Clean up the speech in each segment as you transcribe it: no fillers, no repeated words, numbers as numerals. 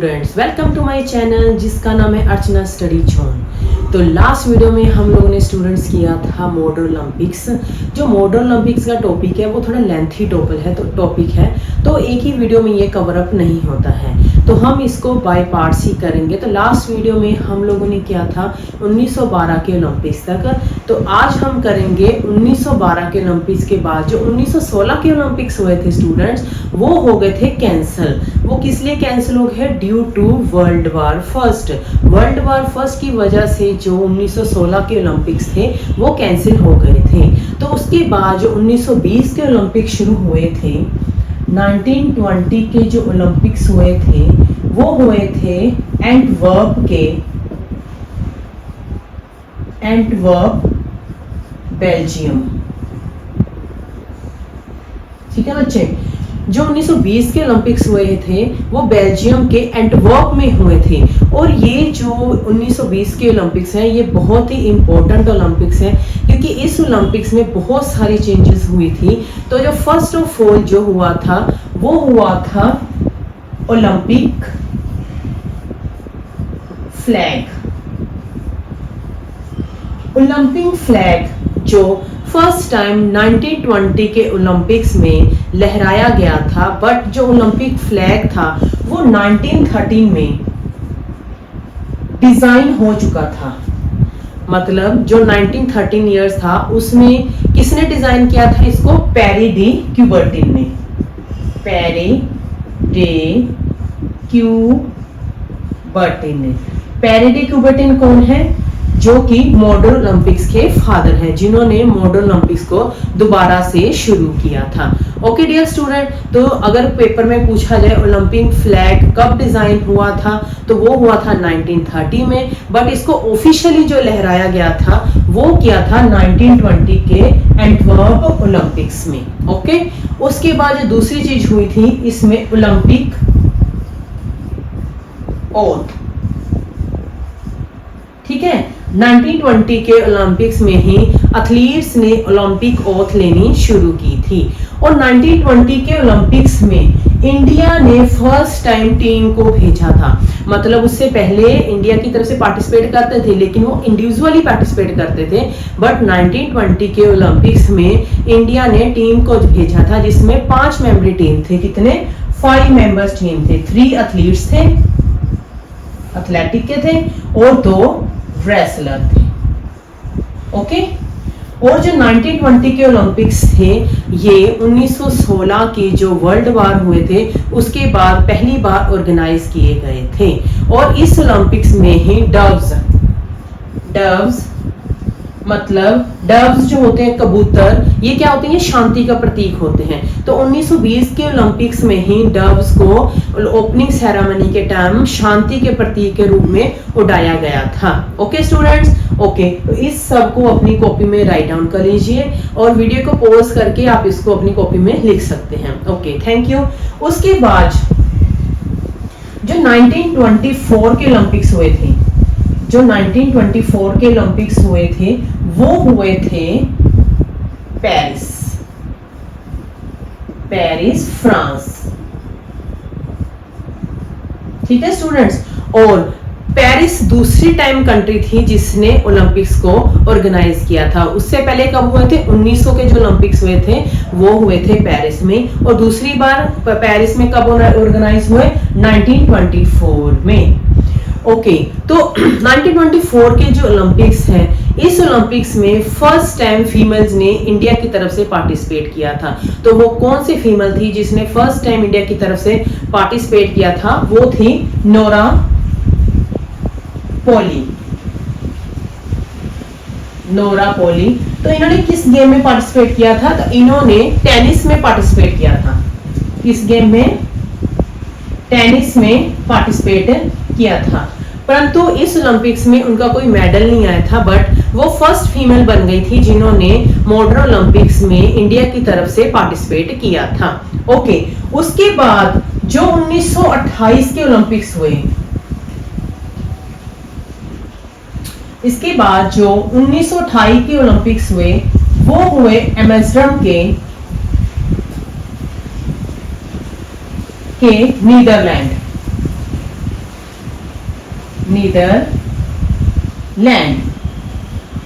Students, welcome to my channel जिसका नाम है अर्चना स्टडी जोन। तो लास्ट वीडियो में हम लोगों ने स्टूडेंट्स किया था मॉडल ओलंपिक्स। जो मॉडल ओलंपिक्स का टॉपिक है वो थोड़ा लेंथी टॉपिक है, तो एक ही वीडियो में ये कवर अप नहीं होता है, तो हम इसको बाय पार्ट्स ही करेंगे। तो लास्ट वीडियो में हम लोगों ने किया था 1912 के ओलंपिक्स तक, तो आज हम करेंगे 1912 के ओलंपिक्स के बाद जो 1916 के ओलंपिक्स हुए थे स्टूडेंट्स, वो हो गए थे कैंसिल। वो किस लिए कैंसिल हो गए? Due to world war first. World war first की वजह से जो 1916 के ओलंपिक्स थे वो कैंसिल हो गए थे। तो उसके बाद जो 1920 के ओलंपिक्स शुरू हुए थे, 1920 के जो ओलंपिक्स हुए थे वो हुए थे एंटवर्प बेल्जियम। ठीक है बच्चे, जो 1920 के ओलंपिक्स हुए थे वो बेल्जियम के एंटवर्प में हुए थे। और ये जो 1920 के ओलंपिक्स हैं ये बहुत ही इंपॉर्टेंट ओलंपिक्स हैं, क्योंकि इस ओलंपिक्स में बहुत सारी चेंजेस हुई थी। तो जो फर्स्ट ऑफ ऑल जो हुआ था वो हुआ था ओलंपिक फ्लैग। ओलंपिक फ्लैग जो फर्स्ट टाइम 1920 के ओलंपिक्स में लहराया गया था, बट जो ओलंपिक फ्लैग था वो 1913 में डिजाइन हो चुका था। मतलब जो 1913 ईयर्स था उसमें किसने डिजाइन किया था इसको? पेरी डी क्यूबर्टिन ने। पेरी डी क्यूबर्टिन कौन है? जो कि मॉडल ओलंपिक्स के फादर हैं, जिन्होंने मॉडल ओलंपिक्स को दोबारा से शुरू किया था। ओके डियर स्टूडेंट, तो अगर पेपर में पूछा जाए ओलंपिक फ्लैग कब डिजाइन हुआ था, तो वो हुआ था 1930 में, बट इसको ऑफिशियली जो लहराया गया था वो किया था 1920 के एंटवर्प ओलंपिक्स में। ओके, उसके बाद जो दूसरी चीज हुई थी इसमें ओलंपिक ओथ। ठीक है, 1920 के ओलंपिक्स में ही एथलीट्स ने ओलंपिक ओथ लेनी शुरू की थी। और 1920 के ओलंपिक्स में इंडिया ने फर्स्ट टाइम टीम को भेजा था। मतलब उससे पहले इंडिया की तरफ से पार्टिसिपेट करते थे, लेकिन वो इंडिविजुअली पार्टिसिपेट करते थे। बट 1920 के ओलंपिक्स में इंडिया ने टीम को भेजा था, जिसमें 5 मेंबरी टीम थे। कितने? 5 मेंबर्स टीम थे। 3 एथलीट्स थे, एथलेटिक के थे, और 2 रेसलर थे। ओके, और जो 1920 के ओलंपिक्स थे ये 1916 के जो वर्ल्ड वार हुए थे उसके बाद पहली बार ऑर्गेनाइज किए गए थे। और इस ओलंपिक्स में ही डव्स मतलब डव्स जो होते हैं कबूतर, ये क्या होते हैं? शांति का प्रतीक होते हैं। तो 1920 के ओलंपिक्स में ही डव्स को ओपनिंग सेरेमनी के टाइम शांति के प्रतीक के रूप में उड़ाया गया था। ओके स्टूडेंट्स, ओके, तो इस सब को अपनी कॉपी में राइट डाउन कर लीजिए और वीडियो को पॉज करके आप इसको अपनी कॉपी में लिख सकते हैं। Okay, thank you. उसके बाद जो 1924 के ओलंपिक्स हुए थे, जो 1924 के ओलंपिक्स हुए थे वो हुए थे पेरिस फ्रांस। ठीक है स्टूडेंट्स, और पेरिस दूसरी टाइम कंट्री थी जिसने ओलंपिक्स को ऑर्गेनाइज किया था। उससे पहले कब हुए थे? 1900 के जो ओलंपिक्स हुए थे वो हुए थे पेरिस में, और दूसरी बार पेरिस में कब ऑर्गेनाइज हुए? 1924 में। ओके, तो 1924 के जो ओलंपिक्स हैं, इस ओलंपिक्स में फर्स्ट टाइम फीमेल्स ने इंडिया की तरफ से पार्टिसिपेट किया था। तो वो कौन सी फीमेल थी जिसने फर्स्ट टाइम इंडिया की तरफ से पार्टिसिपेट किया था? वो थी नोरा पोली। तो इन्होंने किस गेम में पार्टिसिपेट किया था? तो इन्होंने टेनिस में पार्टिसिपेट किया था। किस गेम में? टेनिस में पार्टिसिपेट किया था। परंतु इस ओलंपिक्स में उनका कोई मेडल नहीं आया था, बट वो फर्स्ट फीमेल बन गई थी जिन्होंने मॉडर्न ओलंपिक्स में इंडिया की तरफ से पार्टिसिपेट किया था। ओके, उसके बाद जो 1928 के ओलंपिक्स हुए, इसके बाद जो 1928 के ओलंपिक्स हुए वो हुए एम्स्टर्डम के नीदरलैंड। नीदरलैंड।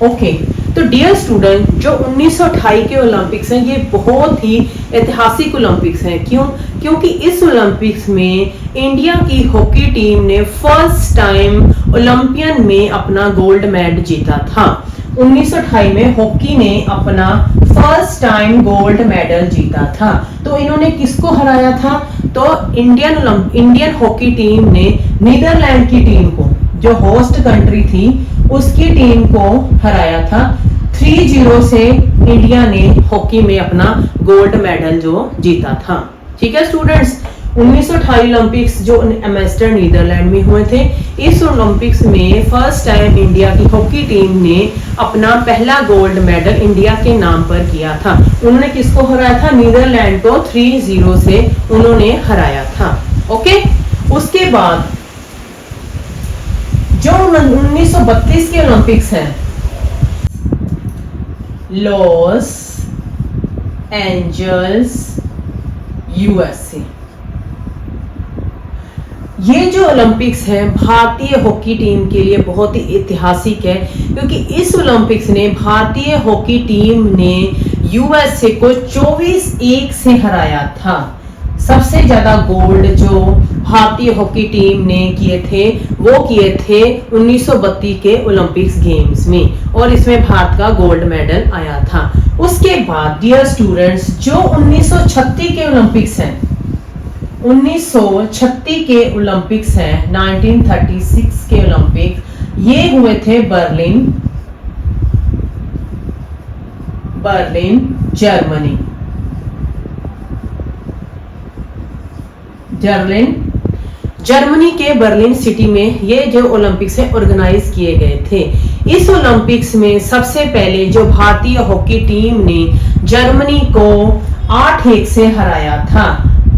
ओके, तो डियर स्टूडेंट, जो 1928 के ओलंपिक्स हैं ये बहुत ही ऐतिहासिक ओलंपिक्स हैं। क्यों? क्योंकि इस ओलंपिक्स में इंडिया की हॉकी टीम ने फर्स्ट टाइम ओलंपियन में अपना गोल्ड मेडल जीता था। 1928 में हॉकी ने अपना फर्स्ट टाइम गोल्ड मेडल जीता था। तो इन्होंने किसको हराया था? तो इंडियन हॉकी टीम ने नीदरलैंड की टीम को, जो होस्ट कंट्री थी, उसकी टीम को हराया था। 3-0 से इंडिया ने हॉकी में अपना गोल्ड मेडल जो जीता था। ठीक है स्टूडेंट्स, 1928 ओलंपिक्स जो एम्स्टर्डम नीदरलैंड में हुए थे, इस ओलंपिक्स में फर्स्ट टाइम इंडिया की हॉकी टीम ने अपना पहला गोल्ड मेडल इंडिया के नाम पर किया था। उन्होंने किसको हराया था? नीदरलैंड को 3-0 से उन्होंने हराया था। ओके, उसके बाद जो 1932 के ओलंपिक्स हैं, लॉस एंजल्स यूएसए, ये जो ओलंपिक्स है भारतीय हॉकी टीम के लिए बहुत ही ऐतिहासिक है, क्योंकि इस ओलंपिक्स ने भारतीय हॉकी टीम ने यूएसए को 24-1 से हराया था। सबसे ज्यादा गोल्ड जो भारतीय हॉकी टीम ने किए थे वो किए थे 1932 के ओलंपिक्स गेम्स में, और इसमें भारत का गोल्ड मेडल आया था। उसके बाद डियर स्टूडेंट्स, जो 1936 के ओलंपिक्स हैं, 1936 के ओलंपिक्स हैं, 1936 के ओलंपिक्स, ये हुए थे बर्लिन जर्मनी। जर्मनी के बर्लिन सिटी में ये जो ओलंपिक्स है ऑर्गेनाइज किए गए थे। इस ओलंपिक्स में सबसे पहले जो भारतीय हॉकी टीम ने जर्मनी को 8-1 से हराया था।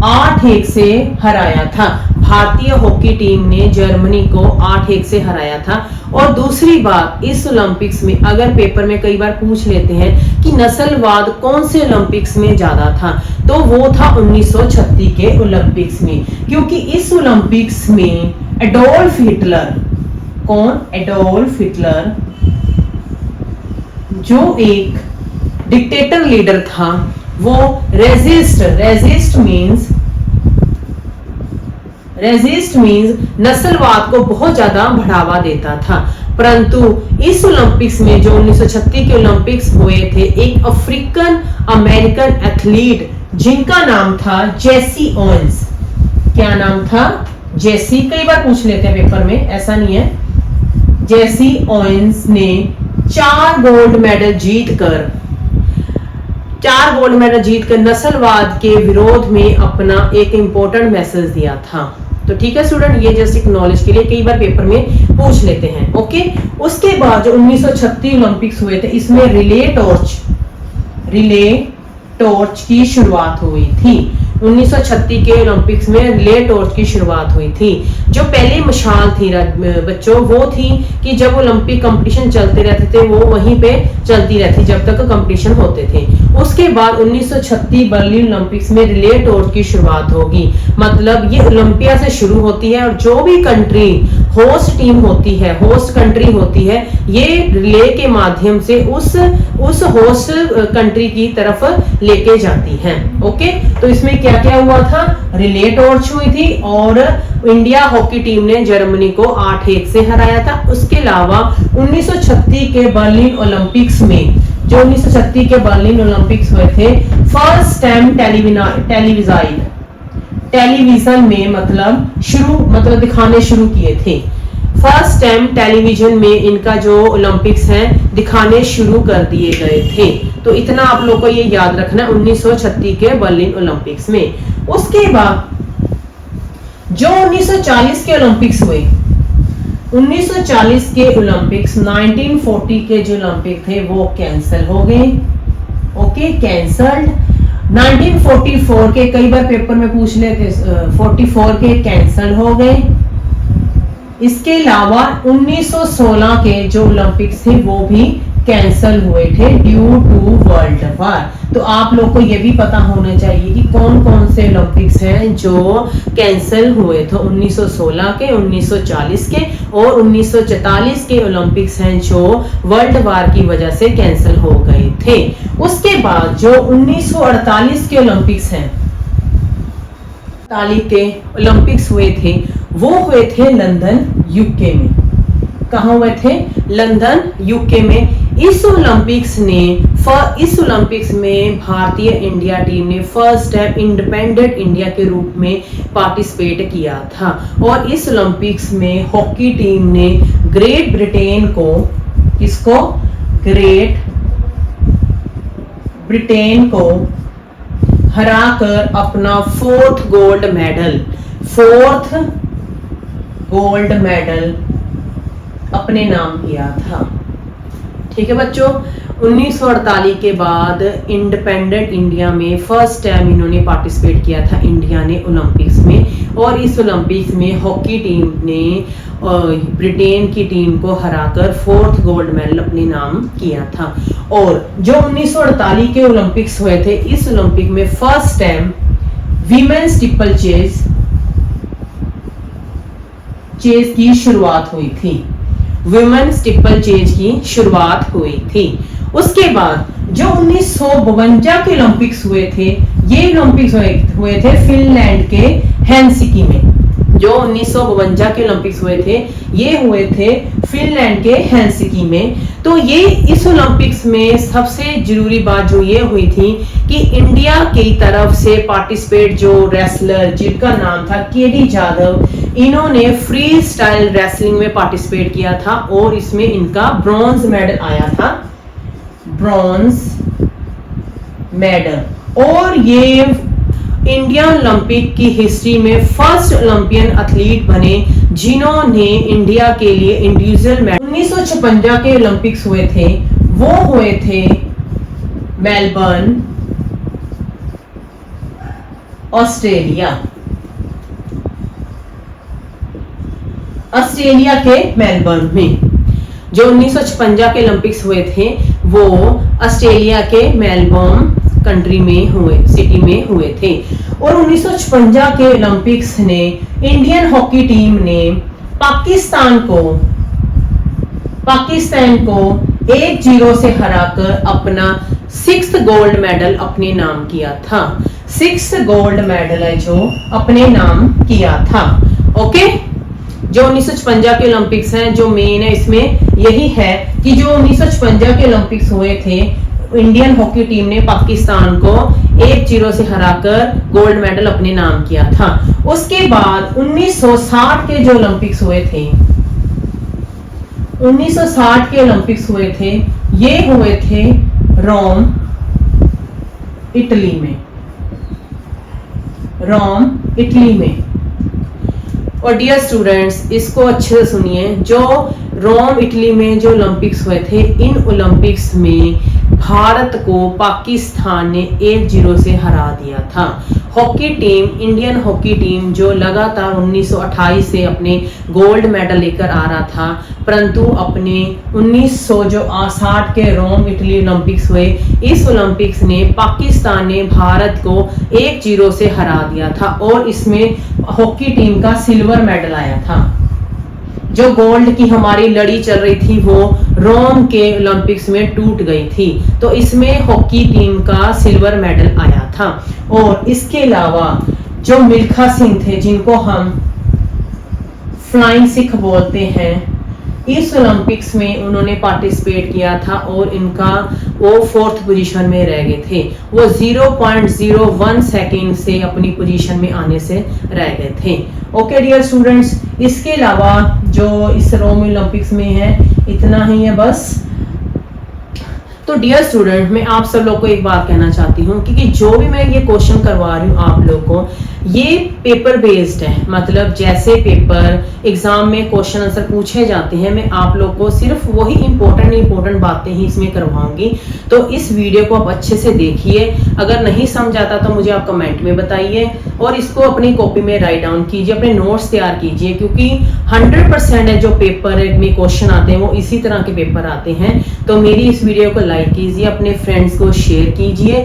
8-1 से हराया था भारतीय हॉकी टीम ने जर्मनी को 8-1 से हराया था। और दूसरी बात, इस ओलंपिक्स में अगर पेपर में कई बार पूछ लेते हैं कि नस्लवाद कौन से ओलंपिक्स में ज्यादा था, तो वो था 1936 के ओलंपिक्स में, क्योंकि इस ओलंपिक्स में एडोल्फ हिटलर, कौन? एडोल्फ हिटलर, जो एक डिक्टेटर लीडर था, वो रेजिस्ट मींस नस्लवाद को बहुत ज्यादा बढ़ावा देता था। परंतु इस ओलंपिक्स में जो 1936 के ओलंपिक्स हुए थे, एक अफ्रीकन अमेरिकन एथलीट जिनका नाम था जेसी ओवेंस। क्या नाम था? जेसी। कई बार पूछ लेते हैं पेपर में, ऐसा नहीं है। जेसी ओवेंस ने 4 गोल्ड मेडल जीतकर नस्लवाद के विरोध में अपना एक इंपॉर्टेंट मैसेज दिया था। तो ठीक है स्टूडेंट, ये जस्ट एक नॉलेज के लिए कई बार पेपर में पूछ लेते हैं। ओके, उसके बाद जो 1936 ओलंपिक्स हुए थे, इसमें रिले टॉर्च की शुरुआत हुई थी। 1936 के ओलंपिक्स में रिले टॉर्च की शुरुआत हुई थी। जो पहली मशाल थी बच्चों, वो थी कि जब ओलंपिक कंपटीशन चलते रहते थे, वो वहीं पे चलती रहती जब तक कंपटीशन होते थे। उसके बाद 1936 बर्लिन ओलंपिक्स में रिले टॉर्च की शुरुआत होगी। मतलब ये ओलंपिया से शुरू होती है, और जो भी कंट्री होस्ट टीम होती है, होस्ट कंट्री होती है, ये रिले के माध्यम से उस होस्ट कंट्री की तरफ लेके जाती है। ओके, तो इसमें क्या क्या हुआ था? रिले टॉर्च हुई थी, और इंडिया हॉकी टीम ने जर्मनी को 8-1 से हराया था। उसके अलावा 1936 के बर्लिन ओलंपिक्स में, जो 1936 के बर्लिन ओलंपिक्स हुए थे, फर्स्ट टाइम टेलीविजन में मतलब दिखाने शुरू किए थे। फर्स्ट टाइम टेलीविजन में इनका जो ओलंपिक्स हैं दिखाने शुरू कर दिए गए थे। तो इतना आप लोग को ये याद रखना 1936 के बर्लिन ओलंपिक्स में। उसके बाद जो 1940 के ओलंपिक्स हुए, 1940 के ओलंपिक्स 1940 के जो ओलंपिक थे वो कैंसिल हो गए। Okay, cancelled. 1944 के कई बार पेपर में पूछ लेते, 44 के कैंसिल हो गए। इसके अलावा 1916 के जो ओलंपिक्स थे वो भी कैंसल हुए थे ड्यू टू वर्ल्ड वार। तो आप लोग को ये भी पता होना चाहिए कि कौन कौन से ओलंपिक्स हैं जो कैंसल हुए थे। 1916 के, 1940 के और 1944 के ओलंपिक्स हैं जो वर्ल्ड वार की वजह से कैंसल हो गए थे। उसके बाद जो 1948 के ओलंपिक्स हैं, 48 के ओलंपिक्स हुए थे, वो हुए थे लंदन यूके में। कहाँ हुए थे? लंदन यूके में। इस ओलंपिक्स में भारतीय इंडिया टीम ने फर्स्ट टाइम इंडिपेंडेंट इंडिया के रूप में पार्टिसिपेट किया था। और इस ओलंपिक्स में हॉकी टीम ने ग्रेट ब्रिटेन को, किसको? ग्रेट ब्रिटेन को हराकर अपना फोर्थ गोल्ड मेडल अपने नाम किया था। ठीक है बच्चों, 1948 के बाद इंडिपेंडेंट इंडिया में फर्स्ट टाइम इन्होंने पार्टिसिपेट किया था इंडिया ने ओलंपिक्स में। और इस ओलंपिक्स में हॉकी टीम ने ब्रिटेन की टीम को हराकर फोर्थ गोल्ड मेडल अपने नाम किया था। और जो 1948 के ओलंपिक्स हुए थे, इस ओलंपिक में first time women steeple chase की शुरुआत हुई थी। वुमेन स्टीपल चेज की शुरुआत हुई थी। उसके बाद जो 1952 के ओलंपिक्स हुए थे, ये ओलंपिक्स हुए थे फिनलैंड के हेलसिंकी में। जो 1952 के ओलंपिक्स हुए थे, ये हुए थे फिनलैंड के हेलसिंकी में। तो ये इस ओलंपिक्स में सबसे जरूरी बात जो ये हुई थी कि इंडिया की तरफ से पार्टिसिपेट जो रेसलर, जिनका नाम था केडी जाधव, इन्होंने फ्री स्टाइल रेसलिंग में पार्टिसिपेट किया था और इसमें इनका ब्रॉन्ज मेडल आया था, ब्रॉन्ज मेडल। और ये इंडियन ओलंपिक की हिस्ट्री में फर्स्ट ओलंपियन एथलीट बने जिन्होंने इंडिया के लिए इंडिविजुअल मेडल। 1956 के ओलंपिक्स हुए थे, वो हुए थे मेलबर्न, ऑस्ट्रेलिया के मेलबर्न में। जो 1956 के ओलंपिक्स हुए थे वो ऑस्ट्रेलिया के मेलबर्न कंट्री में सिटी में हुए थे। और 1956 के ओलंपिक्स ने इंडियन हॉकी टीम ने पाकिस्तान को 1-0 से हराकर अपना 6th गोल्ड मेडल अपने नाम किया था। 6th गोल्ड मेडल है जो अपने नाम किया था। ओके, जो 1956 के ओलंपिक्स हैं, जो मेन है इसमें यही है कि जो 1956 के ओलंपिक्स हुए थे, इंडियन हॉकी टीम ने पाकिस्तान को 1-0 से हराकर गोल्ड मेडल अपने नाम किया था। उसके बाद 1960 के जो ओलंपिक्स हुए थे, 1960 के ओलंपिक्स हुए थे, ये हुए थे रोम, इटली में। और डियर स्टूडेंट्स, इसको अच्छे से सुनिए। जो रोम, इटली में जो ओलंपिक्स हुए थे, इन ओलंपिक्स में भारत को पाकिस्तान ने 1-0 से हरा दिया था। Hockey team, Indian hockey team जो लगातार 1928 से अपने गोल्ड मेडल लेकर आ रहा था, परंतु अपने 1960 के रोम, इटली ओलंपिक्स हुए, इस ओलंपिक्स ने पाकिस्तान ने भारत को 1-0 से हरा दिया था। और इसमें हॉकी टीम का सिल्वर मेडल आया था। जो गोल्ड की हमारी लड़ी चल रही थी वो रोम के ओलंपिक्स में टूट गई थी, तो इसमें हॉकी टीम का सिल्वर मेडल आया था। और इसके अलावा जो मिल्खा सिंह थे, जिनको हम फ्लाइंग सिख बोलते हैं, इस ओलंपिक्स में उन्होंने पार्टिसिपेट किया था और इनका वो 4th पोजीशन में रह गए थे। वो 0.01 सेकेंड से अपनी पोजीशन में आने से रह गए थे। ओके डियर स्टूडेंट्स, इसके अलावा जो इस रोम ओलंपिक्स में है, इतना ही है बस। तो डियर स्टूडेंट, मैं आप सब लोग को एक बात कहना चाहती हूँ कि जो भी मैं ये क्वेश्चन करवा रही हूँ आप लोग को, ये पेपर बेस्ड है। मतलब जैसे पेपर एग्जाम में क्वेश्चन आंसर पूछे जाते हैं, मैं आप लोग को सिर्फ वही इंपॉर्टेंट बातें ही इसमें करवाऊंगी। तो इस वीडियो को आप अच्छे से देखिए। अगर नहीं समझ आता तो मुझे आप कमेंट में बताइए और इसको अपनी कॉपी में राइट डाउन कीजिए, अपने नोट्स तैयार कीजिए, क्योंकि 100% है जो पेपर में क्वेश्चन आते हैं वो इसी तरह के पेपर आते हैं। तो मेरी इस वीडियो को लाइक कीजिए, अपने फ्रेंड्स को शेयर कीजिए।